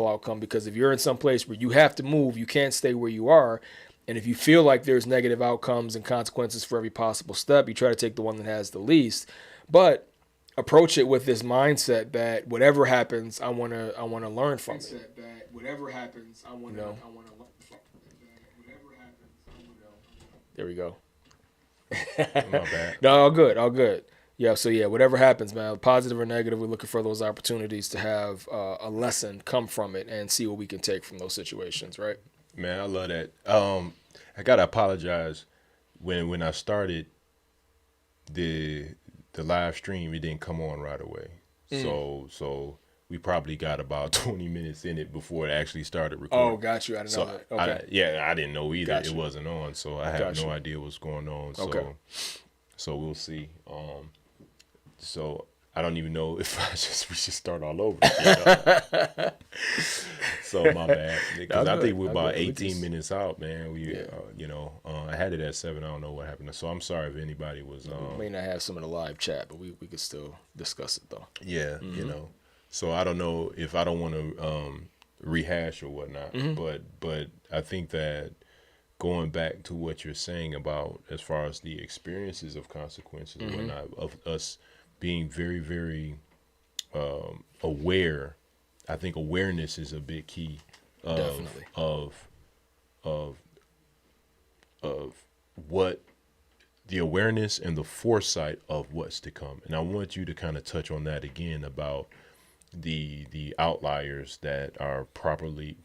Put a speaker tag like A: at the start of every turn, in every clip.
A: optimal outcome, because if you're in some place where you have to move, you can't stay where you are. And if you feel like there's negative outcomes and consequences for every possible step, you try to take the one that has the least. But approach it with this mindset that whatever happens, I want to learn from it. That whatever happens, I want to learn from it. There we go.
B: Not bad.
A: No, all good. Yeah, so yeah, whatever happens, man, positive or negative, we're looking for those opportunities to have a lesson come from it and see what we can take from those situations, right?
B: Man, I love that. I gotta apologize. When I started the live stream, it didn't come on right away. So we probably got about 20 minutes in it before it actually started recording.
A: Oh, got you. I didn't know that. Okay.
B: I didn't know either.
A: Gotcha.
B: It wasn't on, so I have no idea what's going on. So we'll see. So I don't even know if we should start all over. So my bad, because I think we're about 18 minutes out, man. I had it at 7. I don't know what happened. So I'm sorry if anybody was.
A: We may not have some of the live chat, but we could still discuss it though.
B: Yeah, So I don't know if I don't want to rehash or whatnot, but I think that going back to what you're saying about as far as the experiences of consequences and whatnot, of us being very, very aware. I think awareness is a big key of what the awareness and the foresight of what's to come. And I want you to kind of touch on that again about the outliers that are probably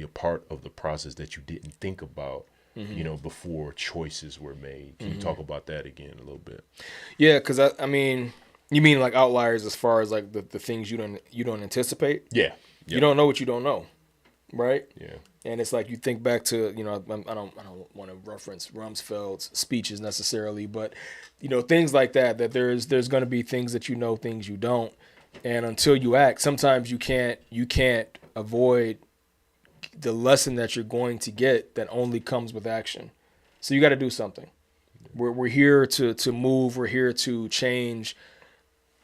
B: a part of the process that you didn't think about, before choices were made. Can you talk about that again a little bit?
A: Yeah, because I mean, you mean like outliers as far as like the things you don't anticipate?
B: Yeah.
A: You don't know what you don't know, right?
B: Yeah.
A: And it's like you think back to, I don't want to reference Rumsfeld's speeches necessarily, but things like that there's going to be things that things you don't, and until you act, sometimes you can't avoid the lesson that you're going to get that only comes with action. So you got to do something. We're here to move. We're here to change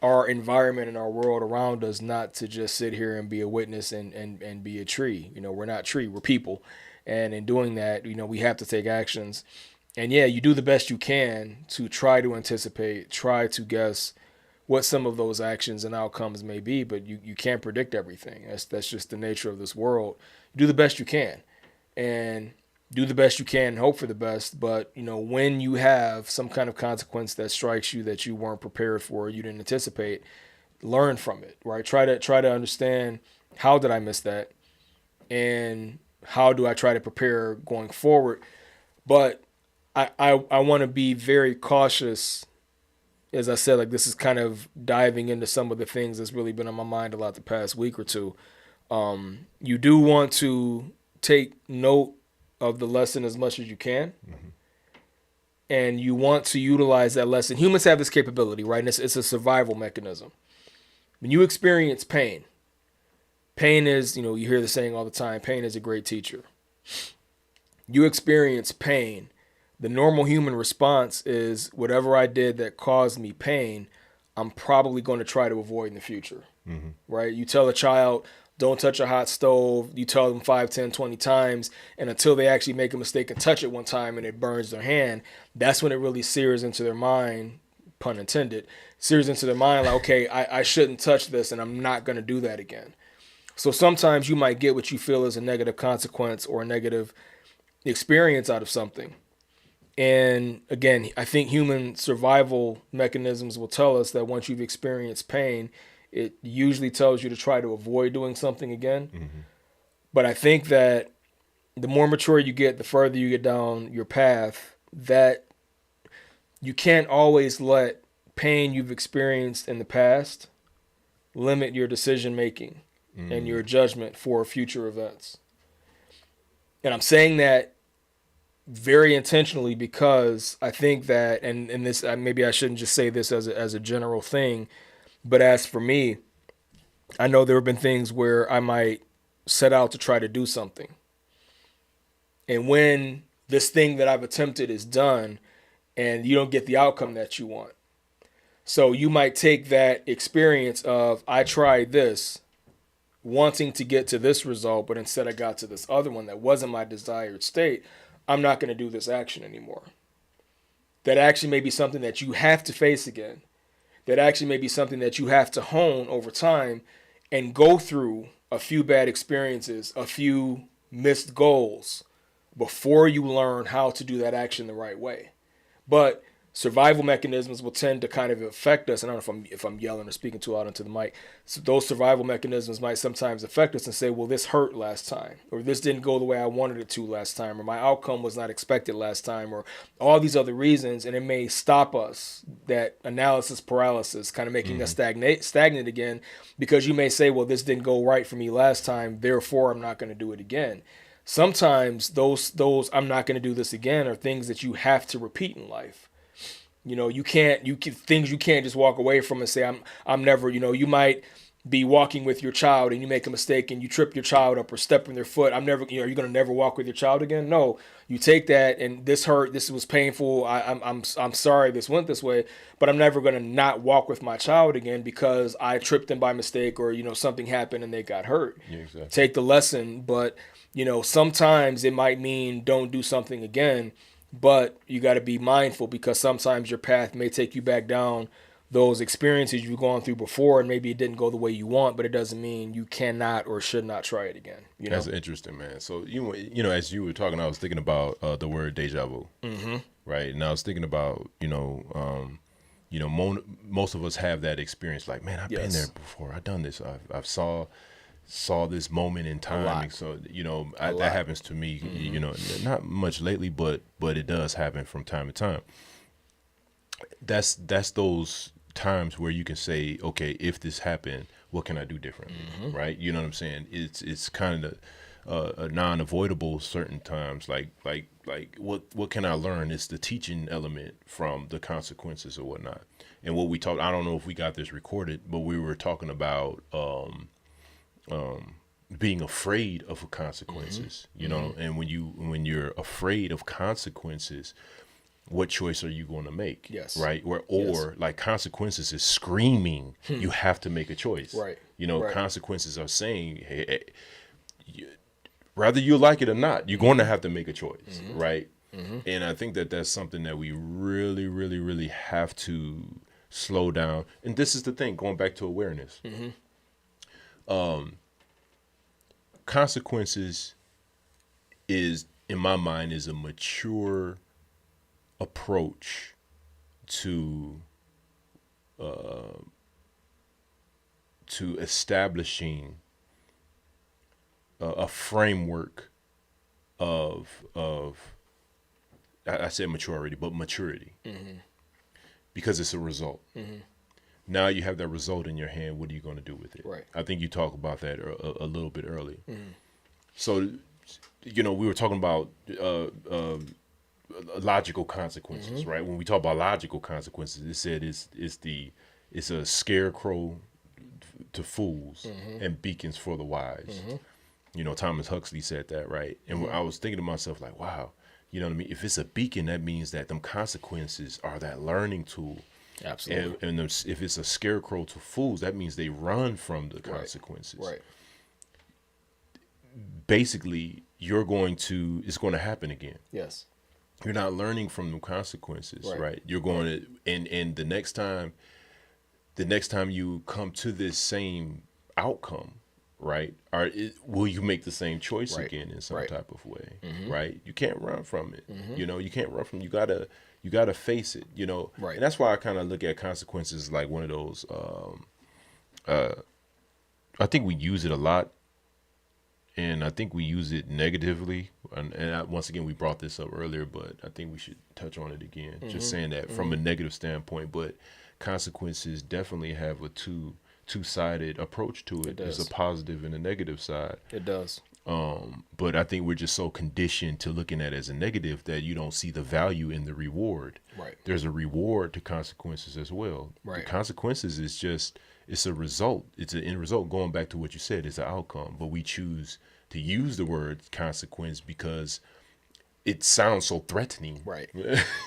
A: our environment and our world around us, not to just sit here and be a witness and be a tree. We're not tree, we're people. And in doing that, we have to take actions. And yeah, you do the best you can to try to anticipate, try to guess what some of those actions and outcomes may be, but you can't predict everything. That's just the nature of this world. You do the best you can and hope for the best. But, when you have some kind of consequence that strikes you that you weren't prepared for, you didn't anticipate, learn from it, right? Try to understand, how did I miss that? And how do I try to prepare going forward? But I want to be very cautious. As I said, like, this is kind of diving into some of the things that's really been on my mind a lot the past week or two. You do want to take note of the lesson as much as you can. And you want to utilize that lesson. Humans have this capability, right? And it's a survival mechanism. When you experience pain is, you hear the saying all the time, pain is a great teacher. You experience pain. The normal human response is, whatever I did that caused me pain, I'm probably going to try to avoid in the future, right? You tell a child, don't touch a hot stove. You tell them 5, 10, 20 times, and until they actually make a mistake and touch it one time and it burns their hand, that's when it really sears into their mind, pun intended, sears into their mind like, okay, I shouldn't touch this and I'm not going to do that again. So sometimes you might get what you feel is a negative consequence or a negative experience out of something. And again, I think human survival mechanisms will tell us that once you've experienced pain, it usually tells you to try to avoid doing something again. But I think that the more mature you get, the further you get down your path, that you can't always let pain you've experienced in the past limit your decision making and your judgment for future events. And I'm saying that very intentionally because I think that, and this, maybe I shouldn't just say this as a general thing, but as for me, I know there have been things where I might set out to try to do something. And when this thing that I've attempted is done and you don't get the outcome that you want. So you might take that experience of, I tried this, wanting to get to this result, but instead I got to this other one that wasn't my desired state, I'm not going to do this action anymore. That action may be something that you have to face again. That action may be something that you have to hone over time and go through a few bad experiences, a few missed goals before you learn how to do that action the right way. But survival mechanisms will tend to kind of affect us. And I don't know if I'm yelling or speaking too loud into the mic. So those survival mechanisms might sometimes affect us and say, well, this hurt last time, or this didn't go the way I wanted it to last time, or my outcome was not expected last time, or all these other reasons. And it may stop us, that analysis paralysis, kind of making us stagnant again, because you may say, well, this didn't go right for me last time, therefore I'm not going to do it again. Sometimes those I'm not going to do this again are things that you have to repeat in life. You can't things you can't just walk away from and say I'm never. You might be walking with your child and you make a mistake and you trip your child up or step on their foot. I'm never. You're going to never walk with your child again. No, you take that and this hurt. This was painful. I'm sorry this went this way, but I'm never going to not walk with my child again because I tripped them by mistake or something happened and they got hurt.
B: Yeah, exactly.
A: Take the lesson, but sometimes it might mean don't do something again. But you got to be mindful because sometimes your path may take you back down those experiences you've gone through before, and maybe it didn't go the way you want, but it doesn't mean you cannot or should not try it again.
B: That's interesting, man. So as you were talking, I was thinking about the word deja vu, right? And I was thinking about most of us have that experience. Like, man, I've been there before. I've done this. I've saw this moment in time. So that happens to me. Not much lately, but it does happen from time to time. That's those times where you can say, okay, if this happened, what can I do differently? Right? You know what I'm saying? It's kind of a non-avoidable certain times. Like what can I learn? It's the teaching element from the consequences or whatnot. And what we talked, I don't know if we got this recorded, but we were talking about being afraid of consequences, and when you're afraid of consequences, what choice are you going to make?
A: Yes.
B: Right. Or like consequences is screaming, you have to make a choice.
A: Right.
B: Consequences are saying, hey, whether you like it or not, you're going to have to make a choice. Right. And I think that's something that we really, really, really have to slow down. And this is the thing, going back to awareness. Consequences is, in my mind, is a mature approach to establishing a framework of I said mature already, but maturity, because it's a result. Now you have that result in your hand. What are you going to do with it?
A: Right.
B: I think you talked about that a little bit early. So, we were talking about logical consequences, right? When we talk about logical consequences, it said it's a scarecrow to fools and beacons for the wise. Thomas Huxley said that, right? And I was thinking to myself, like, wow, you know what I mean? If it's a beacon, that means that them consequences are that learning tool.
A: Absolutely.
B: And if it's a scarecrow to fools, that means they run from the consequences.
A: Right.
B: Basically, it's going to happen again.
A: Yes.
B: You're not learning from the consequences, right? You're going to, and the next time you come to this same outcome, right? Will you make the same choice again in some type of way, right? You can't run from it. You can't run from. You gotta face it.
A: Right.
B: And that's why I kind of look at consequences like one of those. I think we use it a lot, and I think we use it negatively. And once again, we brought this up earlier, but I think we should touch on it again. Just saying that from a negative standpoint, but consequences definitely have a two-sided approach to it. There's a positive and a negative side.
A: It does.
B: But I think we're just so conditioned to looking at it as a negative that you don't see the value in the reward.
A: Right.
B: There's a reward to consequences as well.
A: Right.
B: The consequences is just, it's a result. It's an end result. Going back to what you said, it's an outcome. But we choose to use the word consequence because it sounds so threatening.
A: Right.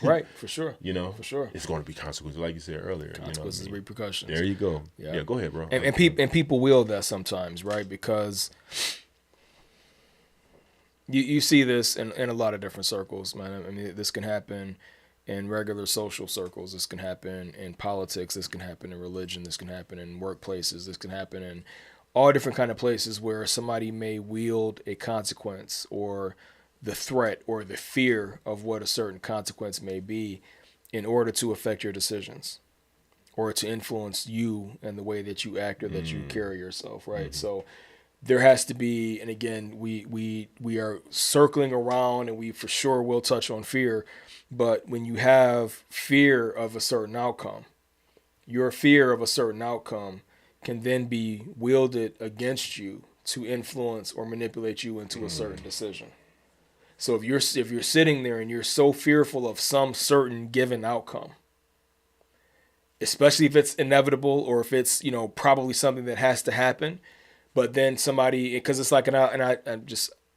A: Right. For sure.
B: You know,
A: For sure.
B: it's going to be consequences, like you said earlier.
A: Consequences,
B: you know what I mean?
A: repercussions.
B: There you go.
A: Yeah.
B: Yeah, go ahead, bro.
A: And people wield that sometimes, right? Because you see this in a lot of different circles, man. I mean, this can happen in regular social circles. This can happen in politics. This can happen in religion. This can happen in workplaces. This can happen in all different kind of places where somebody may wield a consequence or the threat or the fear of what a certain consequence may be in order to affect your decisions or to influence you and the way that you act or that you carry yourself, right? So there has to be, and again, we are circling around, and we for sure will touch on fear, but when you have fear of a certain outcome, your fear of a certain outcome can then be wielded against you to influence or manipulate you into a certain decision. So if you're sitting there and you're so fearful of some certain given outcome, especially if it's inevitable or if it's, probably something that has to happen, but then somebody, because it's like, I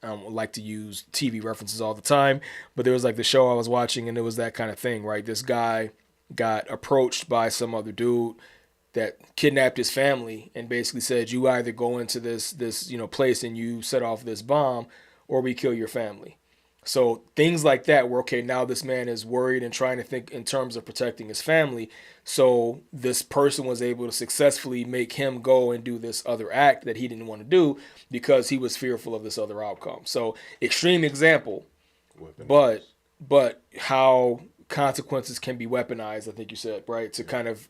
A: don't like to use TV references all the time, but there was like the show I was watching and it was that kind of thing, right? This guy got approached by some other dude that kidnapped his family and basically said, you either go into this place and you set off this bomb or we kill your family. So things like that where, okay, now this man is worried and trying to think in terms of protecting his family. So this person was able to successfully make him go and do this other act that he didn't want to do because he was fearful of this other outcome. So extreme example, but how consequences can be weaponized, I think you said, right? To kind of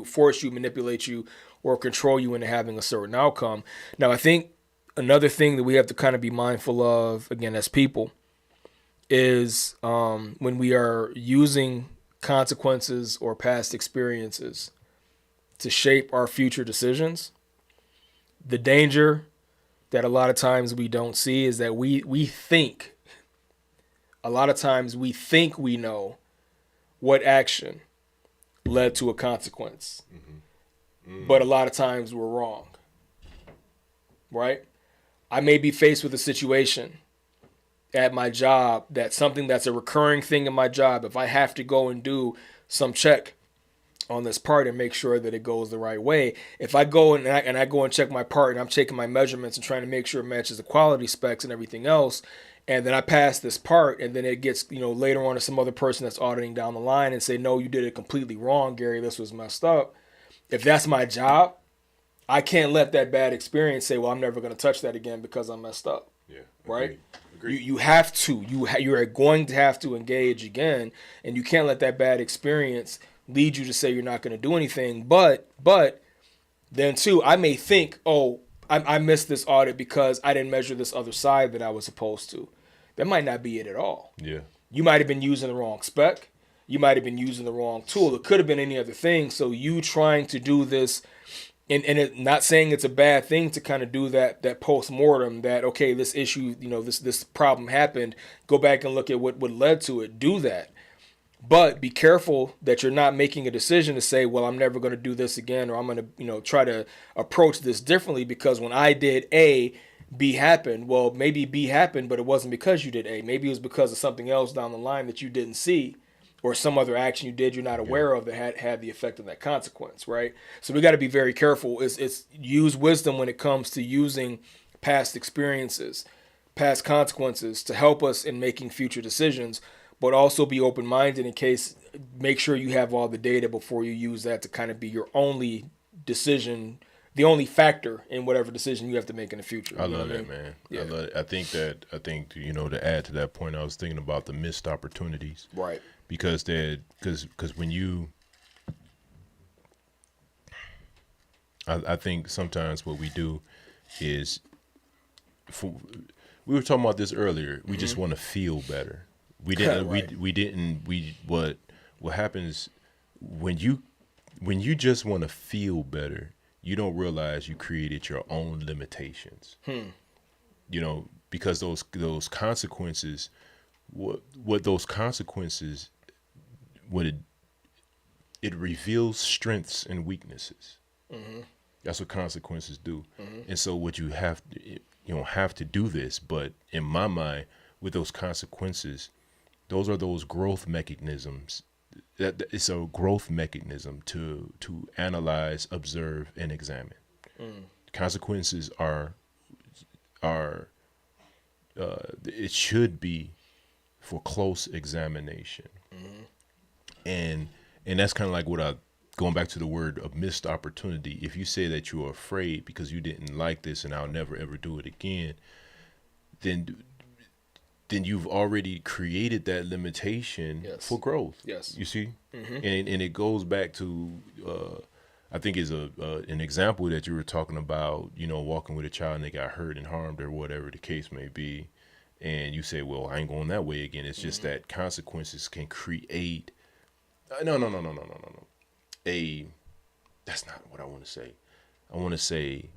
A: force you, manipulate you, or control you into having a certain outcome. Now, I think another thing that we have to kind of be mindful of, again, as people, is when we are using consequences or past experiences to shape our future decisions, the danger that a lot of times we don't see is that we think, a lot of times we think we know what action led to a consequence, but a lot of times we're wrong, right? I may be faced with a situation at my job that's something that's a recurring thing in my job. If I have to go and do some check on this part and make sure that it goes the right way, if I go and I go and check my part and I'm taking my measurements and trying to make sure it matches the quality specs and everything else, and then I pass this part and then it gets, later on to some other person that's auditing down the line and say, no, you did it completely wrong, Gary, this was messed up. If that's my job, I can't let that bad experience say, well, I'm never going to touch that again because I messed up.
B: Yeah.
A: Right?
B: Agreed.
A: You have to. You're going to have to engage again, and you can't let that bad experience lead you to say you're not going to do anything. But then too, I may think, oh, I missed this audit because I didn't measure this other side that I was supposed to. That might not be it at all.
B: Yeah.
A: You might have been using the wrong spec. You might have been using the wrong tool. It could have been any other thing. So you trying to do this, and it, not saying it's a bad thing to kind of do that post-mortem, that, okay, this issue, this problem happened, go back and look at what led to it, do that. But be careful that you're not making a decision to say, well, I'm never going to do this again, or I'm going to, try to approach this differently because when I did A, B happened. Well, maybe B happened, but it wasn't because you did A. Maybe it was because of something else down the line that you didn't see, or some other action you did you're not aware of that had the effect of that consequence, right? So we got to be very careful. It's use wisdom when it comes to using past experiences, past consequences to help us in making future decisions, but also be open-minded in case, make sure you have all the data before you use that to kind of be your only decision, the only factor in whatever decision you have to make in the future.
B: I love that, man.
A: Yeah.
B: I love it. I think to add to that point, I was thinking about the missed opportunities.
A: Right.
B: Because when you, I think sometimes what we do is, we were talking about this earlier. We just want to feel better. We didn't. Right. What happens when you just want to feel better? You don't realize you created your own limitations. Because those consequences, what those consequences. What it reveals strengths and weaknesses. Mm-hmm. That's what consequences do. Mm-hmm. And so what you don't have to do this, but in my mind, with those consequences, those are those growth mechanisms. That it's a growth mechanism to analyze, observe, and examine. Consequences are it should be for close examination, and that's kind of like what I going back to the word of missed opportunity. If you say that you're afraid because you didn't like this and I'll never ever do it again, then you've already created that limitation for growth.
A: Yes.
B: You see? And it goes back to, I think is an example that you were talking about, you know, walking with a child and they got hurt and harmed or whatever the case may be. And you say, well, I ain't going that way again. It's just that consequences can create, no. That's not what I want to say. I want to say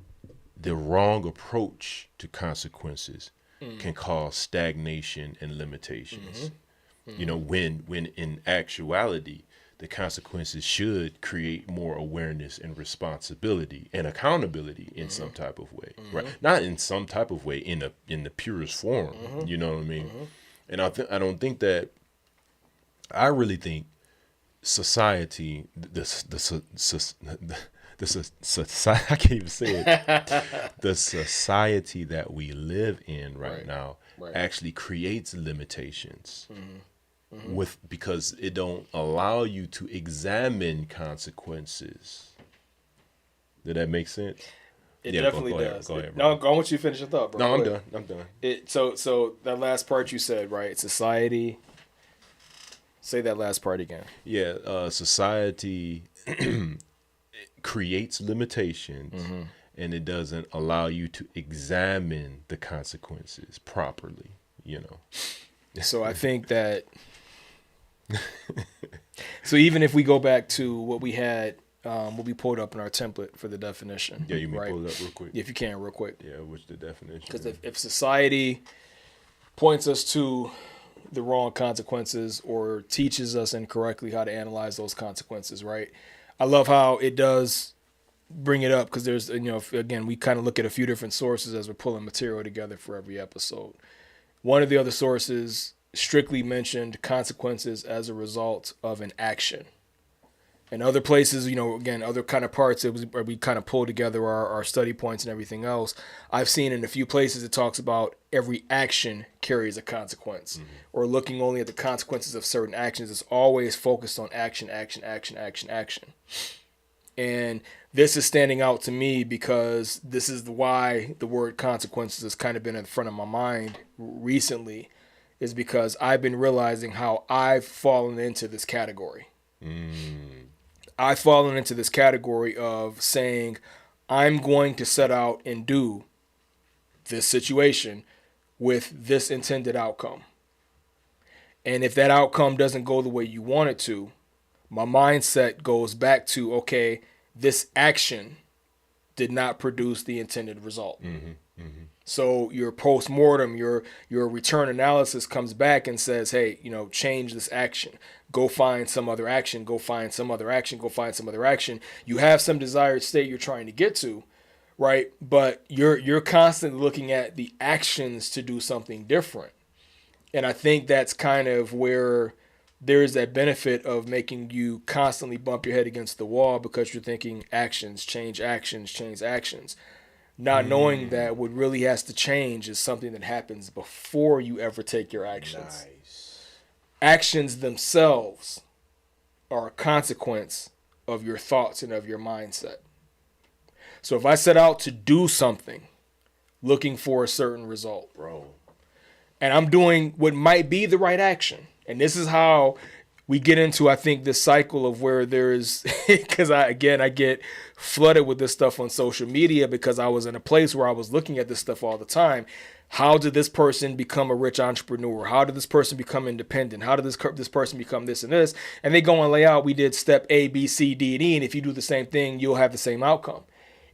B: the wrong approach to consequences can cause stagnation and limitations. You know, when in actuality, the consequences should create more awareness and responsibility and accountability in some type of way, right? Not in some type of way, in the purest form. You know what I mean? And I don't think that. I really think society, the society, I can't even say it. The society that we live in right now actually creates limitations because it don't allow you to examine consequences. Did that make sense?
A: It definitely does.
B: Go ahead,
A: no, I want you to finish your thought, bro.
B: No, I'm done.
A: So that last part you said, right? Society. Say that last part again.
B: Yeah, society creates limitations, and it doesn't allow you to examine the consequences properly, you know.
A: So I think that, so even if we go back to what we had, what we pulled up in our template for the definition.
B: Yeah, you may pull it up real quick.
A: If you can, real quick.
B: Yeah, what's the definition?
A: Because if society points us to the wrong consequences or teaches us incorrectly how to analyze those consequences, right? I love how it does bring it up because there's, you know, again, we kind of look at a few different sources as we're pulling material together for every episode. One of the other sources strictly mentioned consequences as a result of an action. And other places, you know, again, other kind of parts where we kind of pull together our study points and everything else. I've seen in a few places it talks about every action carries a consequence, or looking only at the consequences of certain actions. It's always focused on action. And this is standing out to me because this is why the word consequences has kind of been in front of my mind recently, is because I've been realizing how I've fallen into this category. I've fallen into this category of saying, I'm going to set out and do this situation with this intended outcome. And if that outcome doesn't go the way you want it to, my mindset goes back to, okay, this action did not produce the intended result. So your post-mortem, your return analysis comes back and says, hey, you know, change this action. Go find some other action. Go find some other action. Go find some other action. You have some desired state you're trying to get to, right? But you're constantly looking at the actions to do something different. And I think that's kind of where there is that benefit of making you constantly bump your head against the wall because you're thinking actions, change actions. Not knowing that what really has to change is something that happens before you ever take your actions.
B: Nice.
A: Actions themselves are a consequence of your thoughts and of your mindset. So if I set out to do something looking for a certain result,
B: Bro,
A: and I'm doing what might be the right action, and this is how we get into, I think, this cycle of where there's, because I get flooded with this stuff on social media because I was in a place where I was looking at this stuff all the time. How did this person become a rich entrepreneur? How did this person become independent? How did this person become this and this? And they go and lay out, we did step A, B, C, D, and E, and if you do the same thing, you'll have the same outcome.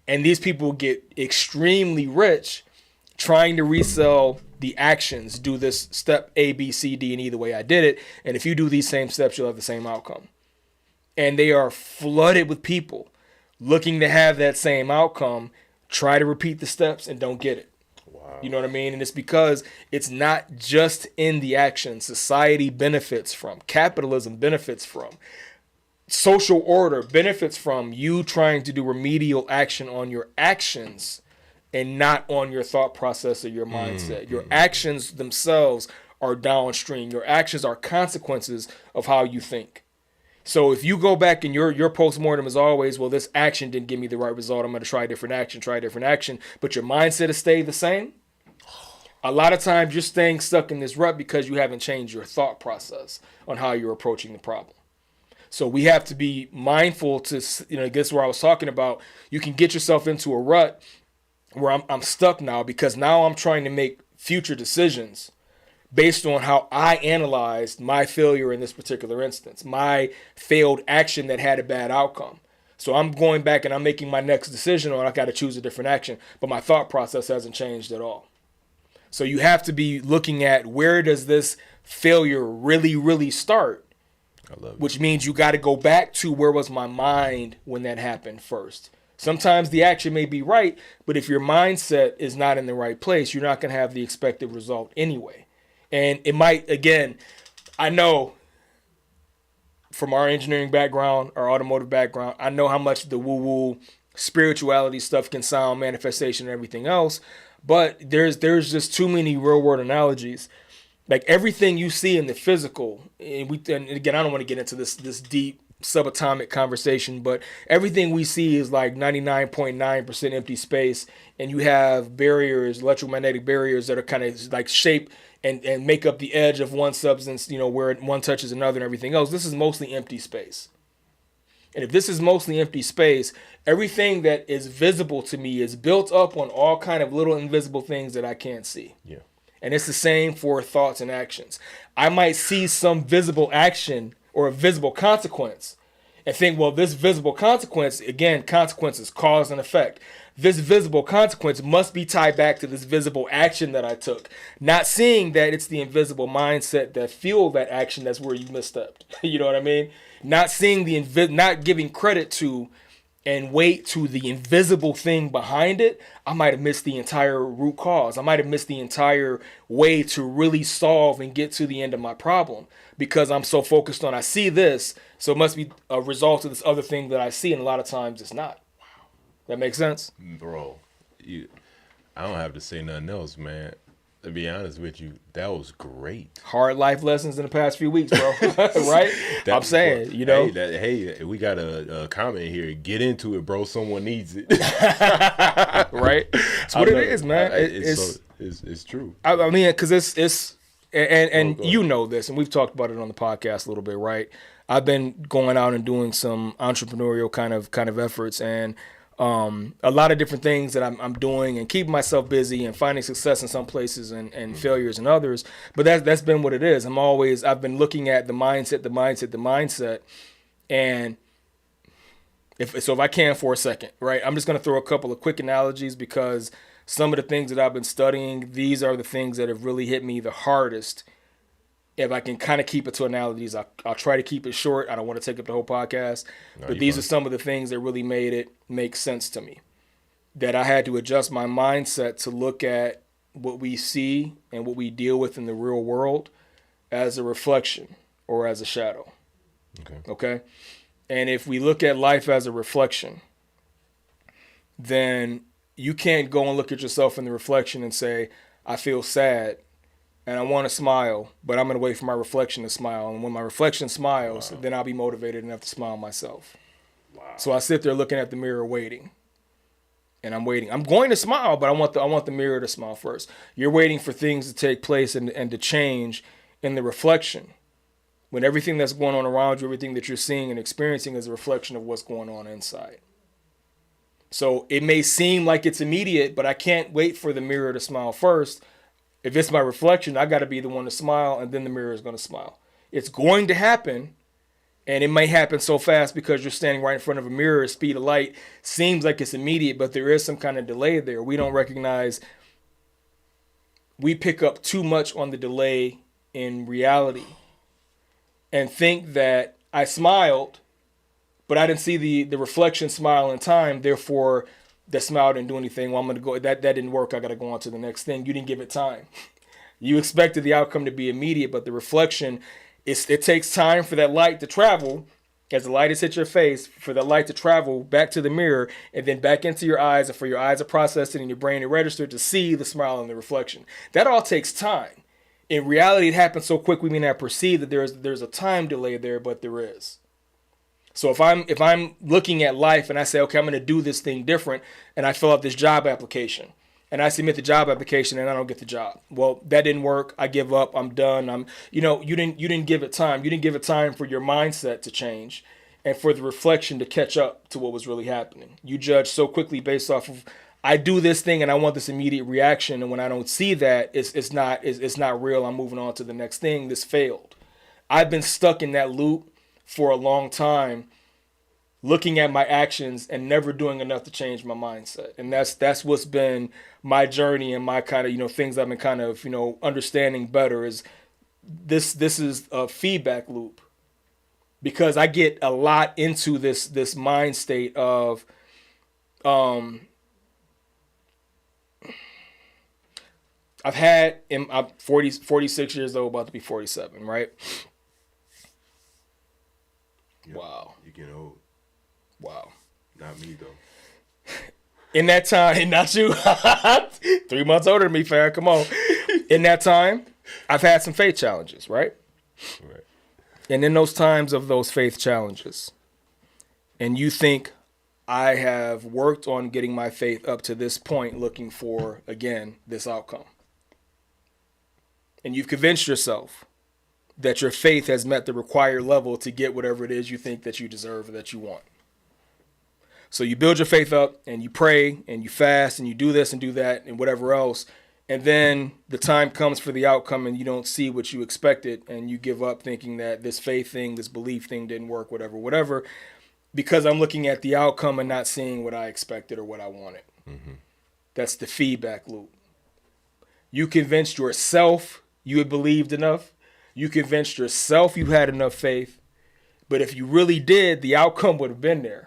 A: And these people get extremely rich trying to resell the actions, do this step A, B, C, D, and E the way I did it. And if you do these same steps, you'll have the same outcome. And they are flooded with people looking to have that same outcome, try to repeat the steps and don't get it.
B: wow.
A: You know what I mean? And it's because it's not just in the action. Society benefits from, capitalism benefits from, social order benefits from you trying to do remedial action on your actions and not on your thought process or your mindset. Your actions themselves are downstream. Your actions are consequences of how you think. So if you go back and your postmortem is always, well, this action didn't give me the right result, I'm going to try a different action, but your mindset has stayed the same, a lot of times you're staying stuck in this rut because you haven't changed your thought process on how you're approaching the problem. So we have to be mindful to, guess where I was talking about, you can get yourself into a rut where I'm stuck now because now I'm trying to make future decisions based on how I analyzed my failure in this particular instance, my failed action that had a bad outcome. So I'm going back and I'm making my next decision on I got to choose a different action, but my thought process hasn't changed at all. So you have to be looking at where does this failure really, really start?
B: I love it.
A: Which means you got to go back to where was my mind when that happened first. Sometimes the action may be right, but if your mindset is not in the right place, you're not going to have the expected result anyway. And it might, again, I know from our engineering background, our automotive background, I know how much the woo-woo spirituality stuff can sound, manifestation and everything else, but there's just too many real-world analogies. Like everything you see in the physical, and again, I don't want to get into this deep subatomic conversation, but everything we see is like 99.9% empty space, and you have barriers, electromagnetic barriers that are kind of like shape and make up the edge of one substance, where one touches another and everything else. This is mostly empty space. And if this is mostly empty space, everything that is visible to me is built up on all kind of little invisible things that I can't see.
B: Yeah.
A: And it's the same for thoughts and actions. I might see some visible action or a visible consequence and think, well, this visible consequence, again, consequences, cause and effect. This visible consequence must be tied back to this visible action that I took. Not seeing that it's the invisible mindset that fueled that action that's where you misstepped. You know what I mean? Not seeing not giving credit to and weight to the invisible thing behind it. I might have missed the entire root cause. I might have missed the entire way to really solve and get to the end of my problem because I'm so focused on I see this, so it must be a result of this other thing that I see, and a lot of times it's not. Wow. That makes sense?
B: Bro, I don't have to say nothing else, man. To be honest with you, that was great.
A: Hard life lessons in the past few weeks, bro. Right? I'm saying,
B: Hey, we got a comment here. Get into it, bro. Someone needs it.
A: Right? It's what it is, man.
B: It's true.
A: I mean, because it's you know this, and we've talked about it on the podcast a little bit, right? I've been going out and doing some entrepreneurial kind of efforts, and a lot of different things that I'm doing and keeping myself busy and finding success in some places and failures in others. But that's been what it is. I've been looking at the mindset. And if I can for a second, right, I'm just going to throw a couple of quick analogies because some of the things that I've been studying, these are the things that have really hit me the hardest. If I can kind of keep it to analogies, I'll try to keep it short. I don't want to take up the whole podcast. But these are some of the things that really made it make sense to me. That I had to adjust my mindset to look at what we see and what we deal with in the real world as a reflection or as a shadow. Okay? And if we look at life as a reflection, then you can't go and look at yourself in the reflection and say, I feel sad. And I want to smile, but I'm going to wait for my reflection to smile. And when my reflection smiles, then I'll be motivated enough to smile myself. Wow. So I sit there looking at the mirror waiting. And I'm waiting. I'm going to smile, but I want the mirror to smile first. You're waiting for things to take place and to change in the reflection. When everything that's going on around you, everything that you're seeing and experiencing is a reflection of what's going on inside. So it may seem like it's immediate, but I can't wait for the mirror to smile first. If it's my reflection, I got to be the one to smile, and then the mirror is going to smile. It's going to happen, and it may happen so fast because you're standing right in front of a mirror. Speed of light seems like it's immediate, but there is some kind of delay there. We don't recognize. We pick up too much on the delay in reality and think that I smiled, but I didn't see the reflection smile in time. Therefore, that smile didn't do anything. Well, I'm gonna go. That didn't work. I got to go on to the next thing. You didn't give it time. You expected the outcome to be immediate, but the reflection, it takes time for that light to travel. As the light has hit your face, for the light to travel back to the mirror and then back into your eyes, and for your eyes to process it and your brain to register to see the smile and the reflection. That all takes time. In reality, it happens so quick we may not perceive that there's a time delay there, but there is. So if I'm looking at life and I say, okay, I'm going to do this thing different, and I fill out this job application, and I submit the job application and I don't get the job. Well, that didn't work. I give up. I'm done. You didn't give it time. You didn't give it time for your mindset to change and for the reflection to catch up to what was really happening. You judge so quickly based off of, I do this thing and I want this immediate reaction, and when I don't see that, it's not real. I'm moving on to the next thing. This failed. I've been stuck in that loop for a long time, looking at my actions and never doing enough to change my mindset. And that's what's been my journey and my kind of, things I've been kind of, understanding better is this is a feedback loop, because I get a lot into this mind state of, I'm 46 years old, about to be 47, right?
B: Yeah,
A: wow.
B: You're getting old.
A: Wow.
B: Not me, though.
A: In that time, not you. 3 months older than me, fam. Come on. In that time, I've had some faith challenges, right?
B: Right.
A: And in those times of those faith challenges, and you think I have worked on getting my faith up to this point, looking for, again, this outcome. And you've convinced yourself that your faith has met the required level to get whatever it is you think that you deserve or that you want. So you build your faith up and you pray and you fast and you do this and do that and whatever else. And then the time comes for the outcome and you don't see what you expected, and you give up thinking that this faith thing, this belief thing didn't work, whatever, because I'm looking at the outcome and not seeing what I expected or what I wanted. Mm-hmm. That's the feedback loop. You convinced yourself you had believed enough. You convinced yourself you had enough faith. But if you really did, the outcome would have been there.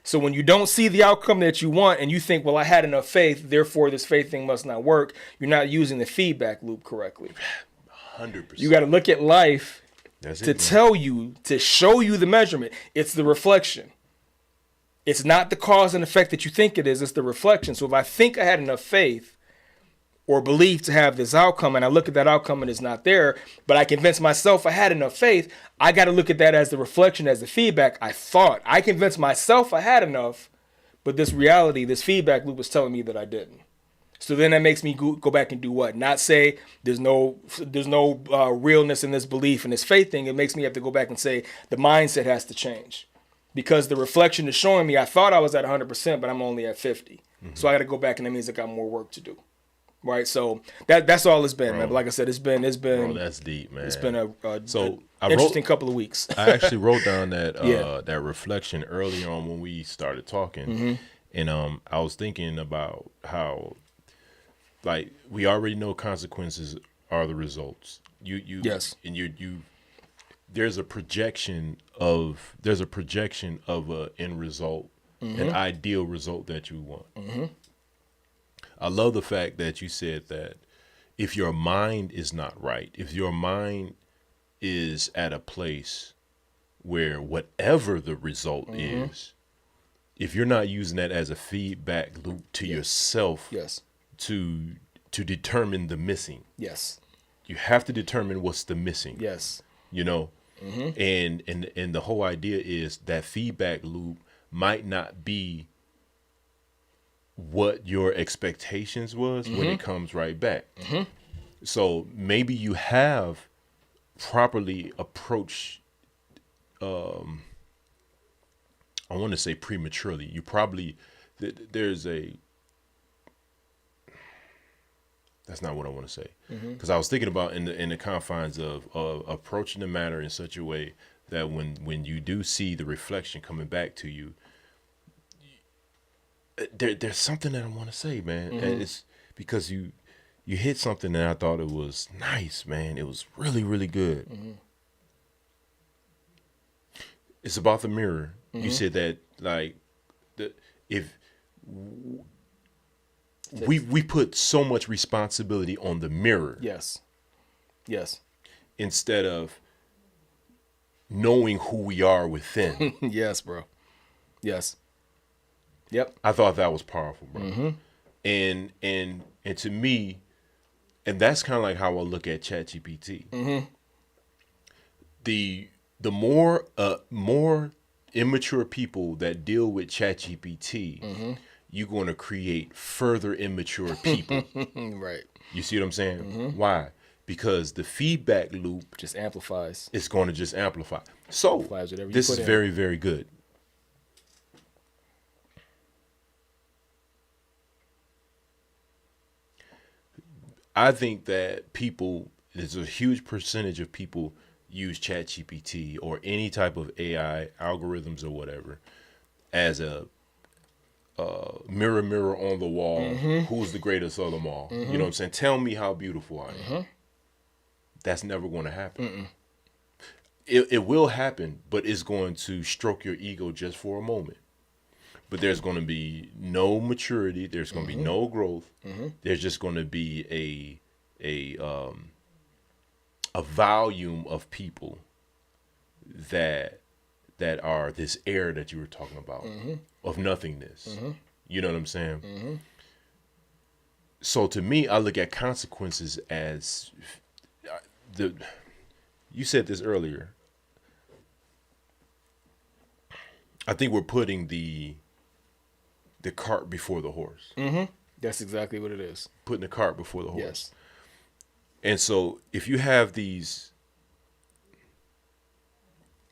A: So when you don't see the outcome that you want and you think, well, I had enough faith, therefore this faith thing must not work, you're not using the feedback loop correctly.
B: 100%.
A: You got to look at life to
B: tell
A: you, to show you the measurement. It's the reflection. It's not the cause and effect that you think it is. It's the reflection. So if I think I had enough faith or belief to have this outcome, and I look at that outcome and it's not there, but I convinced myself I had enough faith, I got to look at that as the reflection, as the feedback. I convinced myself I had enough, but this reality, this feedback loop was telling me that I didn't. So then that makes me go back and do what? Not say there's no realness in this belief and this faith thing. It makes me have to go back and say the mindset has to change, because the reflection is showing me I thought I was at 100%, but I'm only at 50. Mm-hmm. So I got to go back, and that means I got more work to do. Right, so that's all it's been, man. But like I said, it's been.
B: Bro, that's deep, man.
A: It's been an
B: I
A: interesting couple of weeks.
B: I actually wrote down that that reflection early on when we started talking,
A: mm-hmm.
B: and I was thinking about how, like, we already know consequences are the results.
A: Yes,
B: and you there's a projection of a end result,
A: mm-hmm.
B: an ideal result that you want.
A: Mm-hmm.
B: I love the fact that you said that if your mind is not right, if your mind is at a place where whatever the result
A: mm-hmm.
B: is, if you're not using that as a feedback loop to yourself,
A: yes,
B: to determine the missing,
A: yes,
B: you have to determine what's the missing,
A: yes,
B: mm-hmm. and the whole idea is that feedback loop might not be what your expectations was
A: mm-hmm.
B: when it comes right back.
A: Mm-hmm.
B: So maybe you have properly approached, I want to say prematurely. You probably, that's not what I want to say. Because I was thinking about in the confines of approaching the matter in such a way that when you do see the reflection coming back to you, there's something that I want to say, man.
A: Mm-hmm.
B: And it's because you hit something and I thought it was nice, man. It was really, really good.
A: Mm-hmm.
B: It's about the mirror.
A: Mm-hmm.
B: You said that, like, if we put so much responsibility on the mirror.
A: Yes. Yes.
B: Instead of knowing who we are within.
A: Yes, bro. Yes. Yep.
B: I thought that was powerful, bro.
A: Mm-hmm.
B: And to me, and that's kind of like how I look at ChatGPT.
A: Mm-hmm.
B: The more immature people that deal with ChatGPT,
A: Mm-hmm.
B: you're going to create further immature people.
A: Right.
B: You see what I'm saying?
A: Mm-hmm.
B: Why? Because the feedback loop
A: Just amplifies.
B: is going to just amplify. So
A: Amplifies whatever you
B: this
A: put
B: is
A: in.
B: very, very good. I think that there's a huge percentage of people use ChatGPT or any type of AI algorithms or whatever as a mirror on the wall.
A: Mm-hmm.
B: Who's the greatest of them all?
A: Mm-hmm.
B: You know what I'm saying? Tell me how beautiful I am.
A: Mm-hmm.
B: That's never going to happen.
A: Mm-mm.
B: It will happen, but it's going to stroke your ego just for a moment. But there's going to be no maturity. There's going to be no growth.
A: Mm-hmm.
B: There's just going to be a volume of people that are this air that you were talking about of nothingness.
A: Mm-hmm.
B: You know what I'm saying?
A: Mm-hmm.
B: So to me, I look at consequences as you said this earlier. I think we're putting the cart before the horse.
A: Mm-hmm. That's exactly what it is.
B: Putting the cart before the horse.
A: Yes.
B: And so if you have these,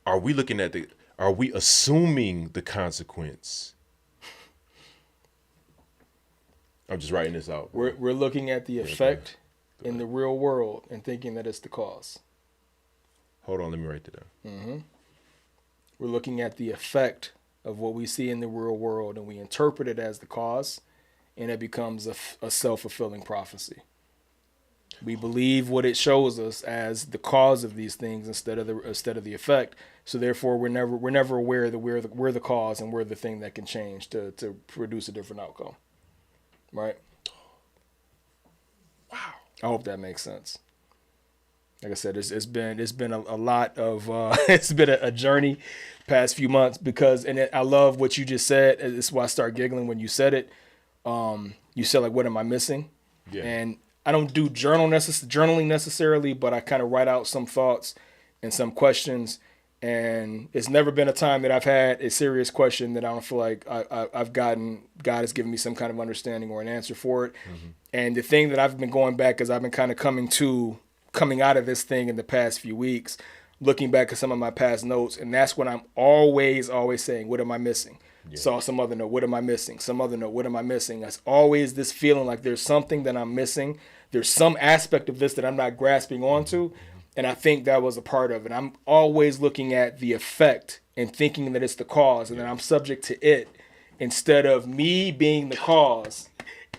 B: are we assuming the consequence? I'm just writing this out.
A: We're looking at the effect in the real world and thinking that it's the cause.
B: Hold on, let me write that down.
A: Mm-hmm. We're looking at the effect of what we see in the real world and we interpret it as the cause, and it becomes a self-fulfilling prophecy. We believe what it shows us as the cause of these things instead of the effect. So therefore, we're never aware that we're the cause and we're the thing that can change to produce a different outcome. Right?
B: Wow.
A: I hope that makes sense. Like I said, it's been a lot of it's been a journey past few months because I love what you just said. It's why I start giggling when you said it. You said like, what am I missing?
B: Yeah.
A: And I don't do journaling necessarily, but I kind of write out some thoughts and some questions. And it's never been a time that I've had a serious question that I don't feel like I've gotten, God has given me some kind of understanding or an answer for it. Mm-hmm. And the thing that I've been going back is I've been kind of coming out of this thing in the past few weeks, looking back at some of my past notes. And that's when I'm always saying, what am I missing? Yeah. Saw some other note, what am I missing? Some other note, what am I missing? That's always this feeling like there's something that I'm missing. There's some aspect of this that I'm not grasping onto. And I think that was a part of it. I'm always looking at the effect and thinking that it's the cause and that I'm subject to it instead of me being the cause.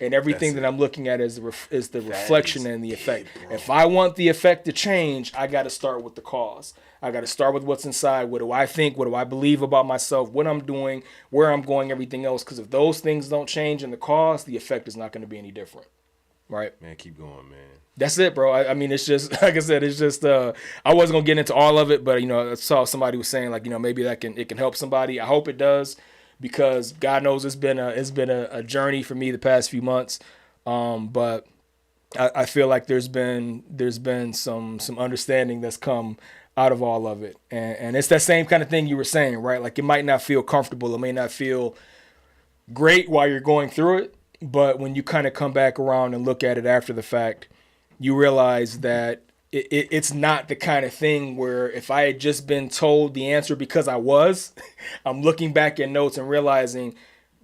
A: And everything that I'm looking at is the reflection and the effect. If I want the effect to change, I got to start with the cause. I got to start with what's inside. What do I think? What do I believe about myself? What I'm doing, where I'm going, everything else. Because if those things don't change in the cause, the effect is not going to be any different. Right?
B: Man, keep going, man.
A: That's it, bro. I mean, it's just, like I said, it's just, I wasn't going to get into all of it, but, I saw somebody was saying, like, maybe it can help somebody. I hope it does, because God knows it's been a journey for me the past few months. But I feel like there's been some understanding that's come out of all of it. And it's that same kind of thing you were saying, right? Like, it might not feel comfortable. It may not feel great while you're going through it. But when you kind of come back around and look at it after the fact, you realize that it's not the kind of thing where if I had just been told the answer because I'm looking back at notes and realizing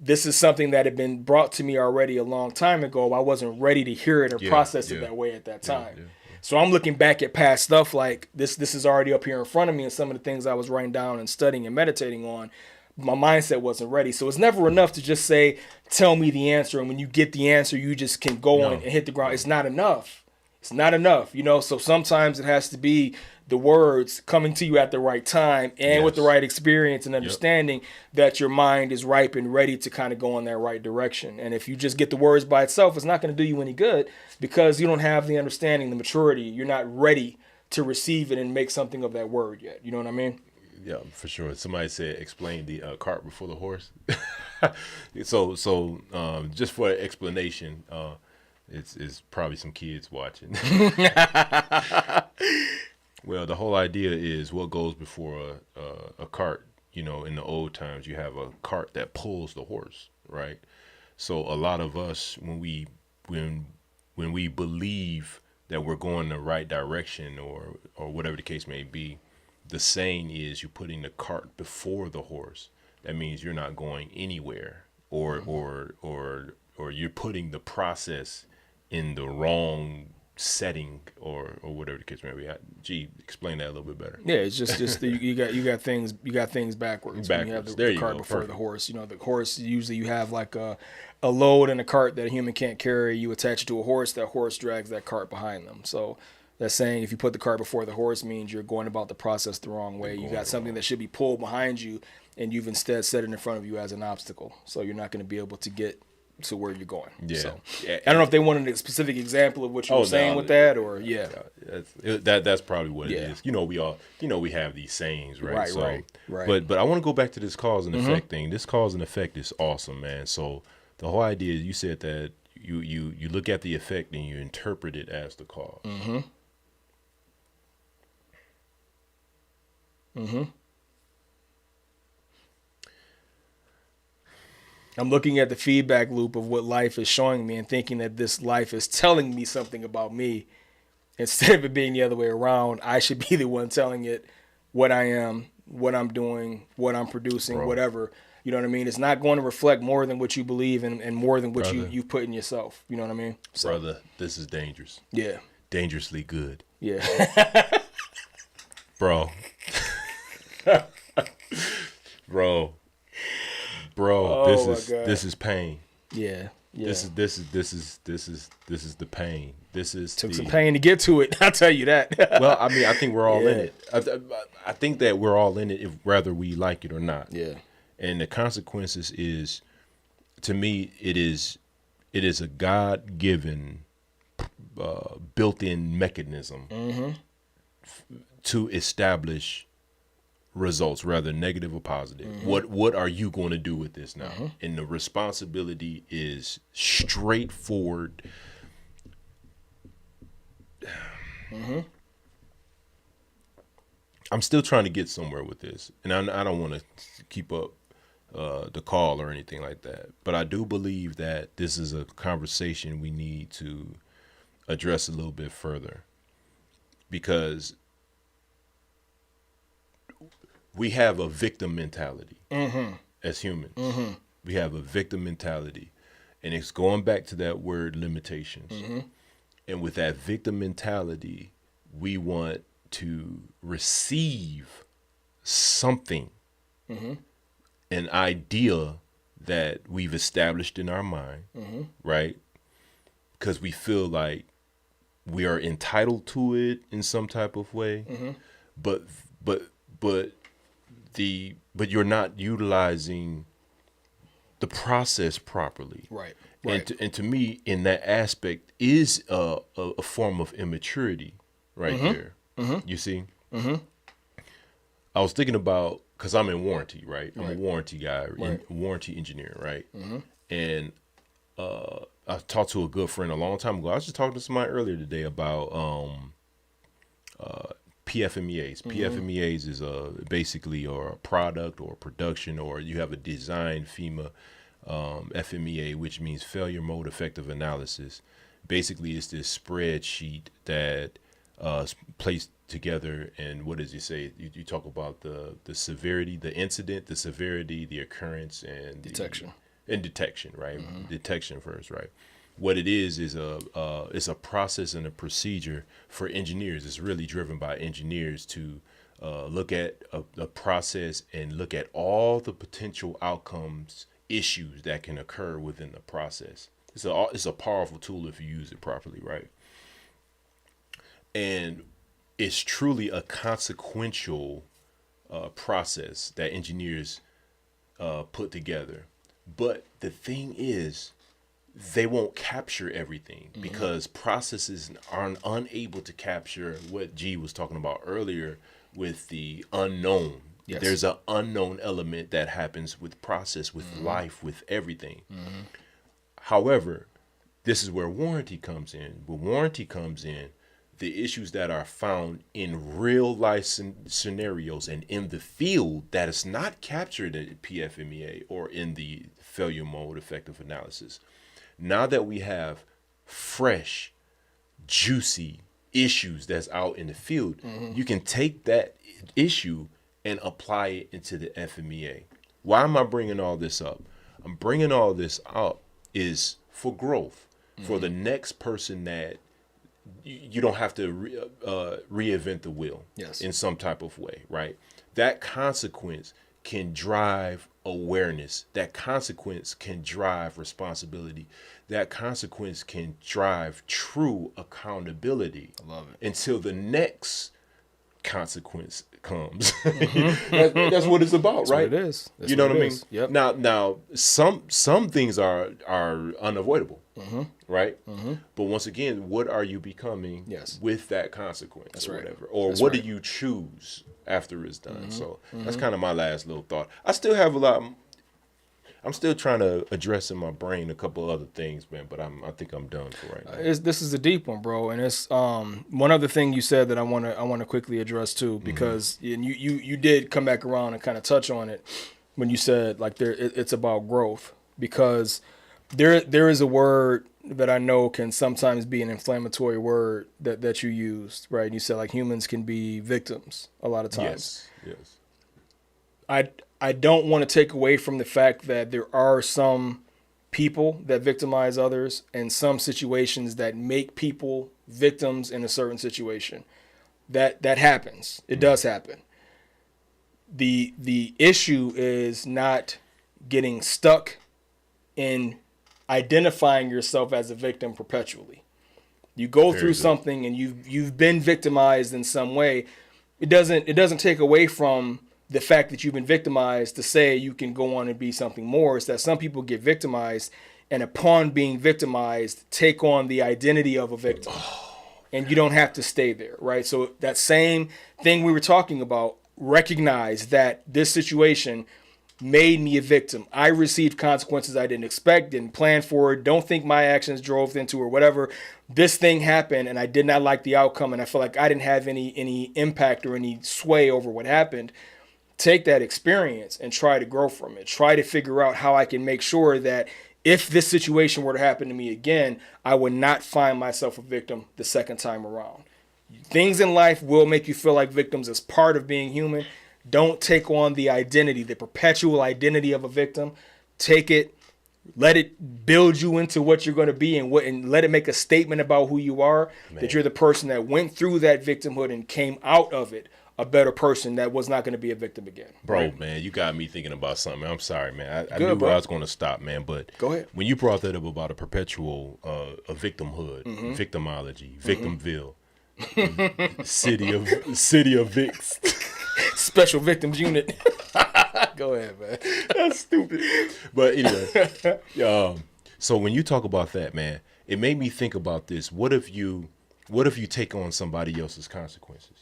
A: this is something that had been brought to me already a long time ago. I wasn't ready to hear it or process it that way at that time. Yeah. So I'm looking back at past stuff like this is already up here in front of me, and some of the things I was writing down and studying and meditating on, my mindset wasn't ready. So it's never enough to just say, tell me the answer. And when you get the answer, you just can go on and hit the ground. It's not enough. It's not enough, you know. So sometimes it has to be the words coming to you at the right time and with the
B: Yes.
A: right experience and
B: Yep.
A: understanding that your mind is ripe and ready to kind of go in that right direction. And if you just get the words by itself, it's not going to do you any good because you don't have the understanding, the maturity. You're not ready to receive it and make something of that word yet. You know what I mean?
B: Yeah, for sure. Somebody said explain the cart before the horse. So just for explanation, it's probably some kids watching. Well, the whole idea is what goes before a cart. You know, in the old times, you have a cart that pulls the horse, right? So a lot of us, when when we believe that we're going the right direction, or whatever the case may be, the saying is you're putting the cart before the horse. That means you're not going anywhere, or you're putting the process in the wrong setting, or whatever the case may be. Gee, explain that a little bit better.
A: Yeah, it's just you got things backwards. When you have
B: Backwards.
A: the
B: There you
A: cart
B: go.
A: before
B: Perfect.
A: the horse. You know, the horse usually you have like a load in a cart that a human can't carry. You attach it to a horse. That horse drags that cart behind them. So that's saying if you put the cart before the horse means you're going about the process the wrong way. You got something that should be pulled behind you, and you've instead set it in front of you as an obstacle. So you're not going to be able to get to where you're going.
B: Yeah.
A: So,
B: Yeah.
A: I don't know if they wanted a specific example of what you were saying
B: no,
A: with that, or yeah.
B: That's probably what
A: Yeah.
B: it is. You know, we have these sayings, right?
A: Right, right.
B: But I want to go back to this cause and effect thing. This cause and effect is awesome, man. So the whole idea, you said that you look at the effect and you interpret it as the cause.
A: I'm looking at the feedback loop of what life is showing me and thinking that this life is telling me something about me. Instead of it being the other way around, I should be the one telling it what I am, what I'm doing, what I'm producing,
B: Bro.
A: whatever. You know what I mean? It's not going to reflect more than what you believe and more than what
B: Brother.
A: you've put in yourself. You know what I mean? So,
B: Brother, this is dangerous.
A: yeah.
B: Dangerously good.
A: Yeah.
B: Bro. Bro.
A: Oh, my God.
B: this is pain.
A: Yeah. Yeah.
B: This is the pain. This is
A: Took
B: the,
A: some pain to get to it. I'll tell you that.
B: Well, I mean, I think we're all in
A: Yeah.
B: it. I think that we're all in it, if whether we like it or not.
A: Yeah.
B: And the consequences is, to me, it is a God-given, built-in mechanism to establish results, rather negative or positive. What are you going to do with this now? And the responsibility is straightforward. I'm still trying to get somewhere with this, and I don't want to keep up the call or anything like that. But I do believe that this is a conversation we need to address a little bit further, because we have a victim mentality as humans. We have a victim mentality, and it's going back to that word limitations. And with that victim mentality, we want to receive something, an idea that we've established in our mind, right? Because we feel like we are entitled to it in some type of way, but you're not utilizing the process properly.
A: Right.
B: And to me, in that aspect, is a form of immaturity right there. You see? I was thinking about, because I'm in warranty, right? I'm a warranty guy, warranty engineer, right? And I talked to a good friend a long time ago. I was just talking to somebody earlier today about PFMEAs. PFMEAs is basically a product or a production, or you have a design FEMA FMEA, which means failure mode effective analysis. Basically, it's this spreadsheet that placed together, and what does it say? You talk about the severity, the incident, the severity, the occurrence, and
A: Detection.
B: Detection, right? Detection first, right? What it is it's a process and a procedure for engineers. It's really driven by engineers to look at a process and look at all the potential outcomes, issues that can occur within the process. It's a powerful tool if you use it properly, right? And it's truly a consequential process that engineers put together. But the thing is, they won't capture everything because processes are unable to capture what G was talking about earlier with the unknown.
A: Yes.
B: There's an unknown element that happens with process, with life, with everything. However, this is where warranty comes in. When warranty comes in, the issues that are found in real life scenarios and in the field that is not captured in PFMEA or in the failure mode effective analysis. Now that we have fresh, juicy issues that's out in the field, you can take that issue and apply it into the FMEA. Why am I bringing all this up? I'm bringing all this up is for growth, for the next person that you don't have to reinvent the wheel in some type of way, right? That consequence can drive awareness. That consequence can drive responsibility. That consequence can drive true accountability.
A: I love it.
B: Until the next consequence comes. That's what it's about,
A: That's
B: right?
A: what it is. That's
B: you know what I mean?
A: is. Yep.
B: Now, some things are unavoidable, right? But once again, what are you becoming with that consequence?
A: That's
B: or
A: right.
B: whatever? Or
A: That's
B: what
A: right.
B: do you choose after it's done? So that's kind of my last little thought. I still have a lot. I'm still trying to address in my brain a couple other things, man. But I think I'm done for right now.
A: This is a deep one, bro, and it's one other thing you said that I want to quickly address too, because and you did come back around and kind of touch on it when you said like it's about growth, because there is a word that I know can sometimes be an inflammatory word that you used, right? You said like humans can be victims a lot of times.
B: Yes.
A: I don't want to take away from the fact that there are some people that victimize others and some situations that make people victims in a certain situation. That happens. It does happen. The issue is not getting stuck in identifying yourself as a victim perpetually. You go through something and you've been victimized in some way. It doesn't take away from the fact that you've been victimized to say you can go on and be something more. Is that some people get victimized and upon being victimized take on the identity of a victim. And you don't have to stay there, right? So that same thing we were talking about, recognize that this situation made me a victim. I received consequences I didn't expect, didn't plan for it, don't think my actions drove into or whatever. This thing happened and I did not like the outcome and I feel like I didn't have any impact or any sway over what happened. Take that experience and try to grow from it. Try to figure out how I can make sure that if this situation were to happen to me again, I would not find myself a victim the second time around. Things in life will make you feel like victims as part of being human. Don't take on the identity, the perpetual identity of a victim. Take it, let it build you into what you're going to be and let it make a statement about who you are, that you're the person that went through that victimhood and came out of it a better person that was not going to be a victim again.
B: Bro,
A: right?
B: Man, you got me thinking about something. I'm sorry, man. I
A: Good,
B: knew
A: bro.
B: I was going to stop, man. But
A: go ahead.
B: When you brought that up about a perpetual a victimhood, victimology, victimville, city of Vicks,
A: special victims unit. Go ahead, man.
B: That's stupid. But anyway, so when you talk about that, man, it made me think about this. What if you take on somebody else's consequences?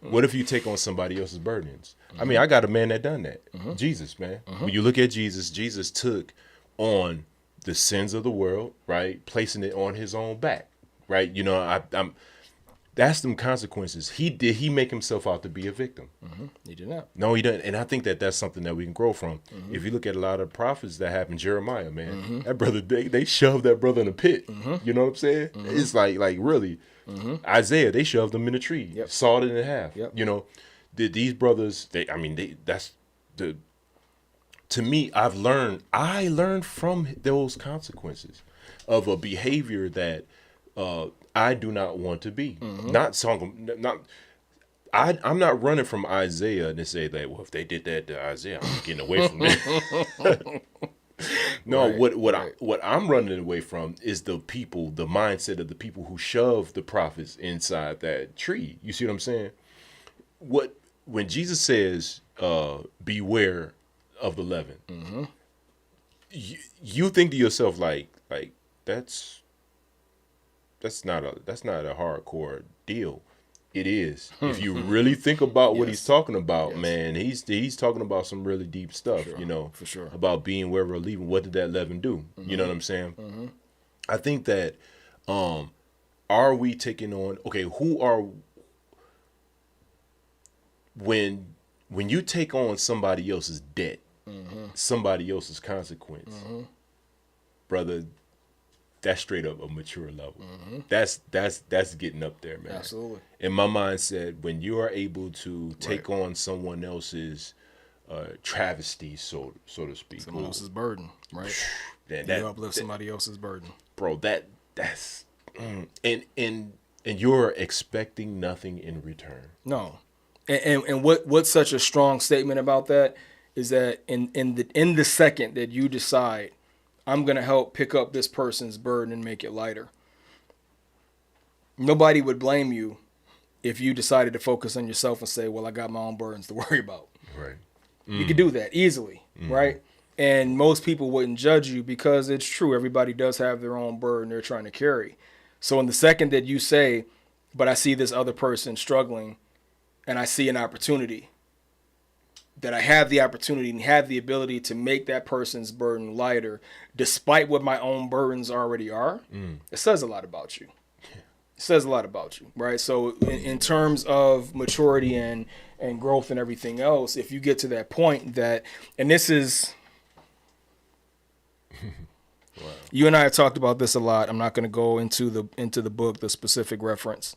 B: What if you take on somebody else's burdens? I mean, I got a man that done that. Jesus, man. When you look at Jesus took on the sins of the world, right? Placing it on his own back, right? You know, that's them consequences. He make himself out to be a victim?
A: He did not.
B: No, he didn't. And I think that's something that we can grow from. If you look at a lot of prophets that happened, Jeremiah, man, that brother, they shoved that brother in a pit. You know what I'm saying? It's like really. Isaiah, they shoved him in a tree, sawed it in half. You know, these brothers, to me, I learned from those consequences of a behavior that I do not want to be. I'm not running from Isaiah and say that, well, if they did that to Isaiah, I'm getting away from them. No,
A: Right,
B: what I'm running away from is the mindset of the people who shove the prophets inside that tree. You see what I'm saying? When Jesus says, beware of the leaven, you think to yourself like that's not a hardcore deal. It is. If you really think about what he's talking about, man, he's talking about some really deep stuff,
A: for sure.
B: about being wherever or leaving. What did that leaven do? You know what I'm saying? I think that, are we taking on, when you take on somebody else's debt, somebody else's consequence, brother, that's straight up a mature level. That's getting up there, man.
A: Absolutely.
B: In my mindset, when you are able to take on someone else's travesty, so to speak,
A: someone else's burden, right?
B: That
A: you uplift somebody else's burden,
B: bro. That's and you're expecting nothing in return.
A: No, and what's such a strong statement about that is that in the second that you decide, I'm going to help pick up this person's burden and make it lighter, nobody would blame you if you decided to focus on yourself and say, well, I got my own burdens to worry about.
B: Right.
A: You could do that easily, right? And most people wouldn't judge you because it's true. Everybody does have their own burden they're trying to carry. So in the second that you say, but I see this other person struggling and I see an opportunity, that I have the opportunity and have the ability to make that person's burden lighter, despite what my own burdens already are, it says a lot about you. It says a lot about you, right? So in terms of maturity and growth and everything else, if you get to that point that, and this is, wow. You and I have talked about this a lot. I'm not going to go into the book, the specific reference,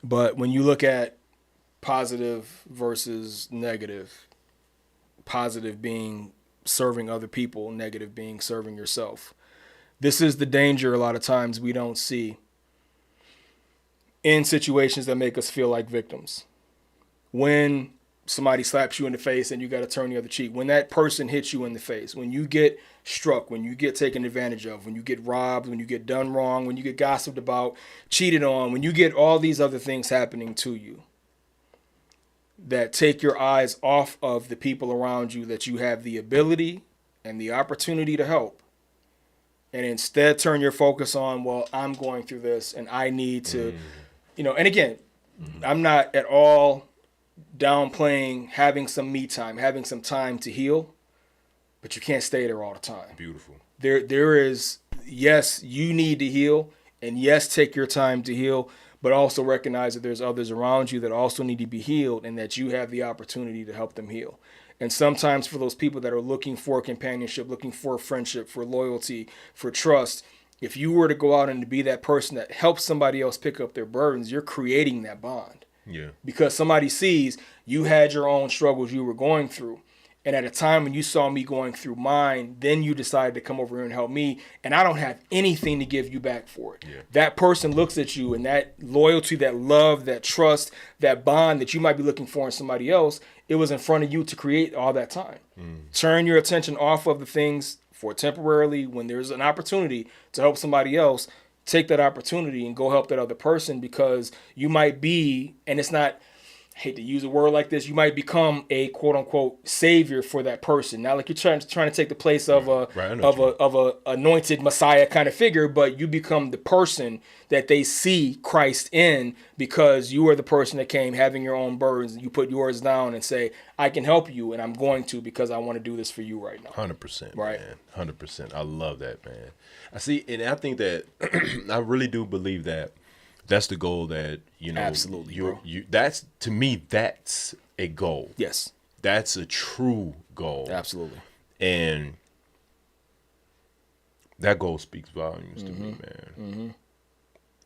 A: but when you look at positive versus negative, positive being serving other people, negative being serving yourself. This is the danger a lot of times we don't see in situations that make us feel like victims. When somebody slaps you in the face and you got to turn the other cheek, when that person hits you in the face, when you get struck, when you get taken advantage of, when you get robbed, when you get done wrong, when you get gossiped about, cheated on, when you get all these other things happening to you, that take your eyes off of the people around you that you have the ability and the opportunity to help, and instead turn your focus on, well, I'm going through this and I need to, and again, I'm not at all downplaying having some me time, having some time to heal, but you can't stay there all the time.
B: Beautiful.
A: There is, yes, you need to heal, and yes, take your time to heal, but also recognize that there's others around you that also need to be healed and that you have the opportunity to help them heal. And sometimes for those people that are looking for companionship, looking for friendship, for loyalty, for trust, if you were to go out and to be that person that helps somebody else pick up their burdens, you're creating that bond.
B: Yeah. Because
A: somebody sees you had your own struggles you were going through. And at a time when you saw me going through mine, then you decided to come over here and help me. And I don't have anything to give you back for it. Yeah. That person looks at you, and that loyalty, that love, that trust, that bond that you might be looking for in somebody else, it was in front of you to create all that time. Turn your attention off of the things for temporarily. When there's an opportunity to help somebody else, take that opportunity and go help that other person, because you might be, and it's not, I hate to use a word like this, you might become a quote unquote savior for that person. Not like you're trying to take the place of a anointed Messiah kind of figure, but you become the person that they see Christ in, because you are the person that came having your own burdens, and you put yours down and say, I can help you, and I'm going to, because I want to do this for you right now.
B: 100%,
A: right?
B: Man. 100%. I love that, man. I see, and I think that I really do believe that that's the goal that,
A: absolutely,
B: you that's, to me, that's a goal.
A: Yes.
B: That's a true goal.
A: Absolutely.
B: And that goal speaks volumes to me, man.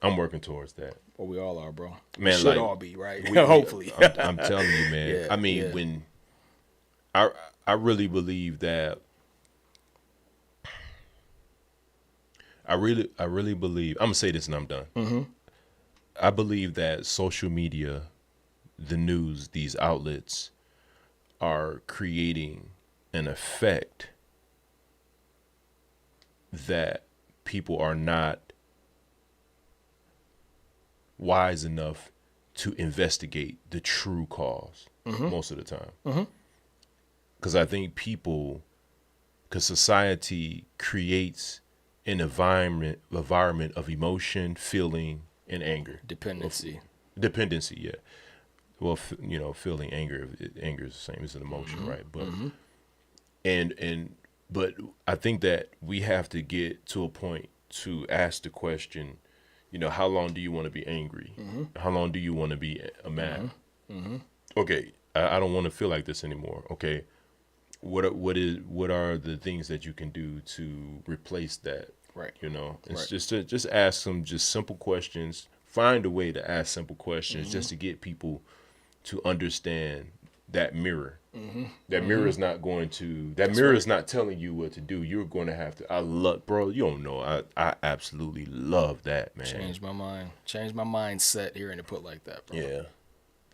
B: I'm working towards that.
A: Well, we all are, bro.
B: Man,
A: we should all be, right? Hopefully.
B: I'm telling you, man. Yeah, I mean, when I really believe that, I really believe, I'm gonna say this and I'm done. I believe that social media, the news, these outlets are creating an effect that people are not wise enough to investigate the true cause most of the time. Because I think because society creates an environment of emotion, feeling, and anger.
A: Dependency,
B: Yeah. Well, feeling anger is the same as an emotion, right? But but I think that we have to get to a point to ask the question, how long do you want to be angry? How long do you want to be mad? Okay, I don't want to feel like this anymore. Okay, what are the things that you can do to replace that?
A: right?
B: It's just ask some just simple questions. Find a way to ask simple questions just to get people to understand that mirror. That mirror is not going to. That mirror is not telling you what to do. You're going to have to. I love, bro. You don't know. I absolutely love that, man.
A: Change my mindset hearing it put like that, bro.
B: Yeah,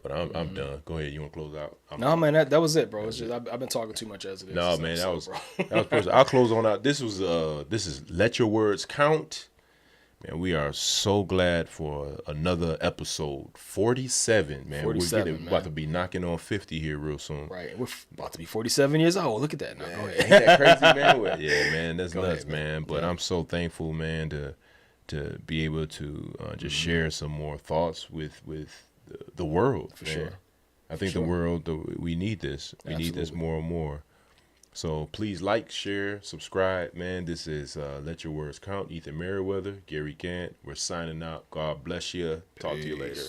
B: but I'm done. Go ahead. You want to close out?
A: No, man, that was it, bro. It's just I've been talking too much as it is.
B: No, man, that was personal. I'll close on out. This is Let Your Words Count. Man, we are so glad for another episode. 47, man.
A: 47,
B: we're about to be knocking on 50 here real soon.
A: Right. We're about to be 47 years old. Look at that now. Go ahead.
B: Ain't that crazy, man? Yeah, man, that's nuts,
A: ahead,
B: man. But I'm so thankful, man, to be able to just share some more thoughts with the world.
A: For
B: man.
A: sure.
B: I think the world, we need this. We need this more and more. So please like, share, subscribe, man. This is Let Your Words Count. Ethan Merriweather, Gary Gant. We're signing out. God bless you. Talk to you later.